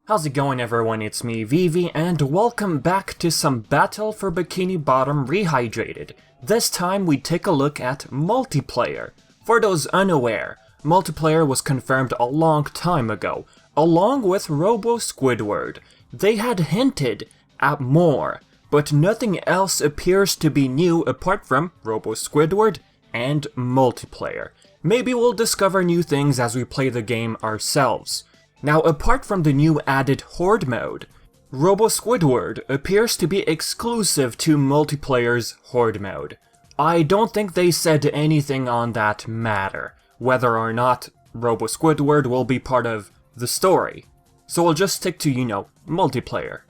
How's it going, everyone? It's me, Vivi, and welcome back to some Battle for Bikini Bottom Rehydrated. This time we take a look at multiplayer. For those unaware, multiplayer was confirmed a long time ago, along with Robo Squidward. They had hinted at more, but nothing else appears to be new apart from Robo Squidward and multiplayer. Maybe we'll discover new things as we play the game ourselves. Now, apart from the new added Horde mode, Robo Squidward appears to be exclusive to multiplayer's Horde mode. I don't think they said anything on that matter, whether or not Robo Squidward will be part of the story. So we'll just stick to, multiplayer.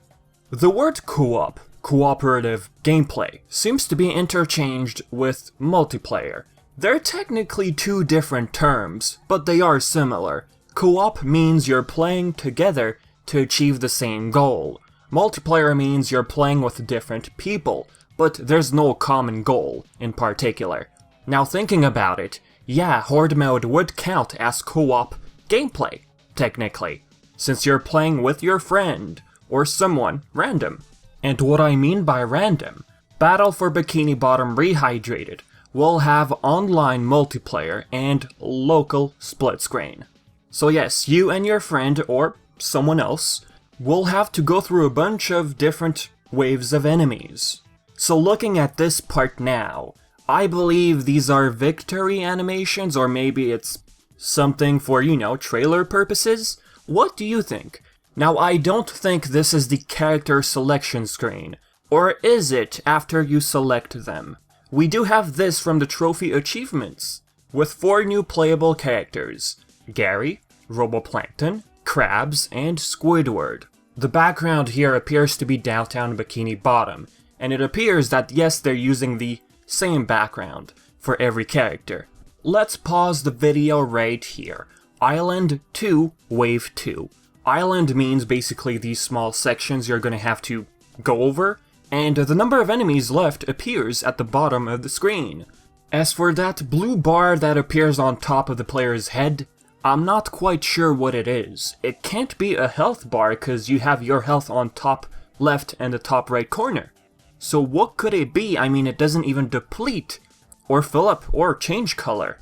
The word co-op, cooperative gameplay, seems to be interchanged with multiplayer. They're technically two different terms, but they are similar. Co-op means you're playing together to achieve the same goal. Multiplayer means you're playing with different people, but there's no common goal in particular. Now thinking about it, yeah, Horde mode would count as co-op gameplay, technically, since you're playing with your friend or someone random. And what I mean by random, Battle for Bikini Bottom Rehydrated will have online multiplayer and local split screen. So yes, you and your friend, or someone else, will have to go through a bunch of different waves of enemies. So looking at this part now, I believe these are victory animations, or maybe it's something for, trailer purposes? What do you think? Now, I don't think this is the character selection screen, or is it after you select them? We do have this from the trophy achievements, with 4 new playable characters: Gary, Roboplankton, Krabs, and Squidward. The background here appears to be downtown Bikini Bottom, and it appears that yes, they're using the same background for every character. Let's pause the video right here. Island 2, Wave 2. Island means basically these small sections you're gonna have to go over, and the number of enemies left appears at the bottom of the screen. As for that blue bar that appears on top of the player's head, I'm not quite sure what it is. It can't be a health bar because you have your health on top left and the top right corner. So what could it be? I mean, it doesn't even deplete, or fill up, or change color.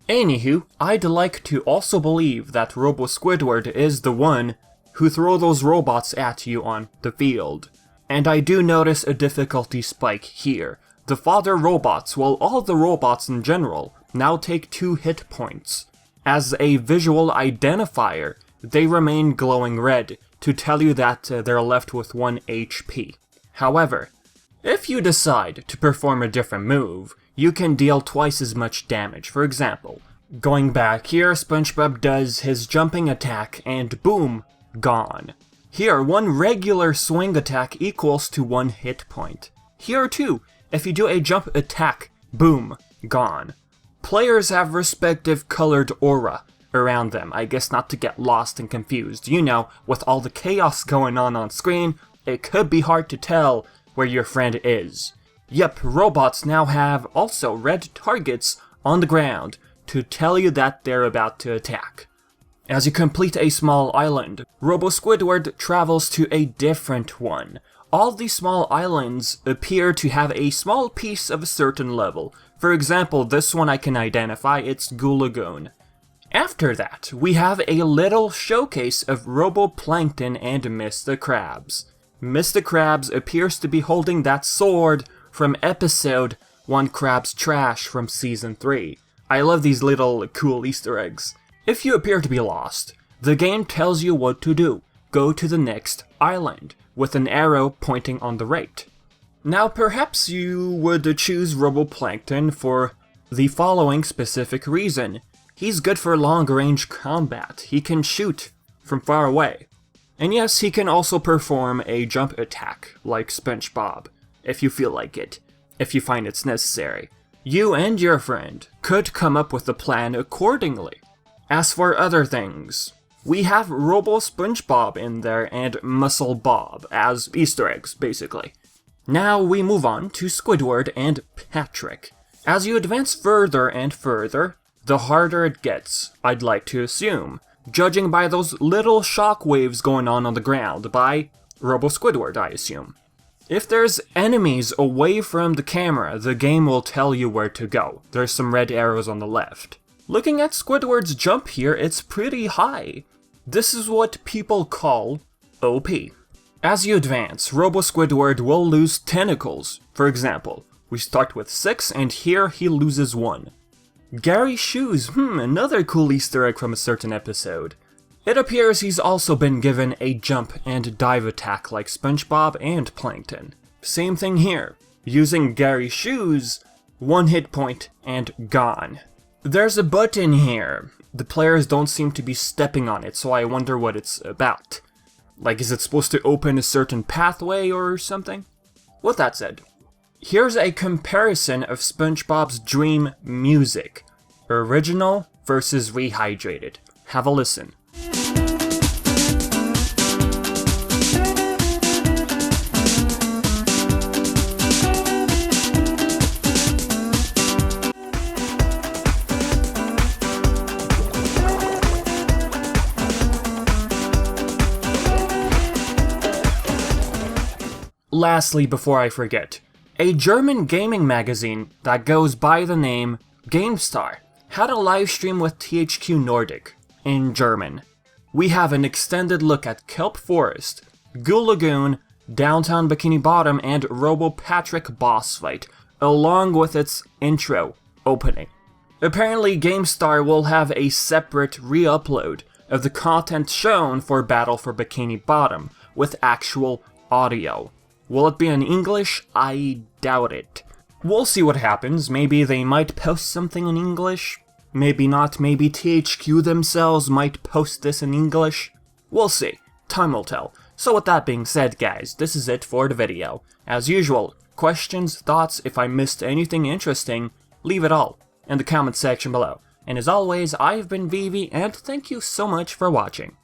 Anywho, I'd like to also believe that Robo Squidward is the one who throw those robots at you on the field. And I do notice a difficulty spike here. The father robots, well, all the robots in general, now take 2 hit points. As a visual identifier, they remain glowing red to tell you that they're left with 1 HP. However, if you decide to perform a different move, you can deal twice as much damage. For example, going back here, SpongeBob does his jumping attack and boom, gone. Here, 1 regular swing attack equals to 1 hit point. Here too, if you do a jump attack, boom, gone. Players have respective colored aura around them, I guess not to get lost and confused. With all the chaos going on screen, it could be hard to tell where your friend is. Yep, robots now have also red targets on the ground to tell you that they're about to attack. As you complete a small island, Robo Squidward travels to a different one. All these small islands appear to have a small piece of a certain level. For example, this one I can identify, it's Goo Lagoon. After that, we have a little showcase of Roboplankton and Mr. Krabs. Mr. Krabs appears to be holding that sword from episode 1 Krabs Trash from Season 3. I love these little cool Easter eggs. If you appear to be lost, the game tells you what to do. Go to the next island, with an arrow pointing on the right. Now perhaps you would choose Roboplankton for the following specific reason. He's good for long-range combat. He can shoot from far away. And yes, he can also perform a jump attack, like SpongeBob, if you feel like it, if you find it's necessary. You and your friend could come up with a plan accordingly. As for other things, we have Robo SpongeBob in there and Muscle Bob as Easter eggs, basically. Now we move on to Squidward and Patrick. As you advance further and further, the harder it gets, I'd like to assume. judging by those little shockwaves going on the ground by Robo Squidward, I assume. If there's enemies away from the camera, the game will tell you where to go. There's some red arrows on the left. Looking at Squidward's jump here, it's pretty high. This is what people call OP. As you advance, Robo Squidward will lose tentacles. For example, we start with 6 and here he loses 1. Gary's shoes, another cool Easter egg from a certain episode. It appears he's also been given a jump and dive attack like SpongeBob and Plankton. Same thing here. Using Gary's shoes, 1 hit point and gone. There's a button here. The players don't seem to be stepping on it, so I wonder what it's about. Like, is it supposed to open a certain pathway or something? With that said, here's a comparison of SpongeBob's Dream music. Original versus Rehydrated. Have a listen. Lastly, before I forget, a German gaming magazine that goes by the name GameStar had a livestream with THQNordic in German. We have an extended look at Kelp Forest, Goo Lagoon, downtown Bikini Bottom, and Robo Patrick boss fight, along with its intro opening. Apparently, GameStar will have a separate re-upload of the content shown for Battle for Bikini Bottom, with actual audio. Will it be in English? I doubt it. We'll see what happens. Maybe they might post something in English. Maybe not. Maybe THQ themselves might post this in English. We'll see. Time will tell. So with that being said, guys, this is it for the video. As usual, questions, thoughts, if I missed anything interesting, leave it all in the comment section below. And as always, I've been Vivi, and thank you so much for watching.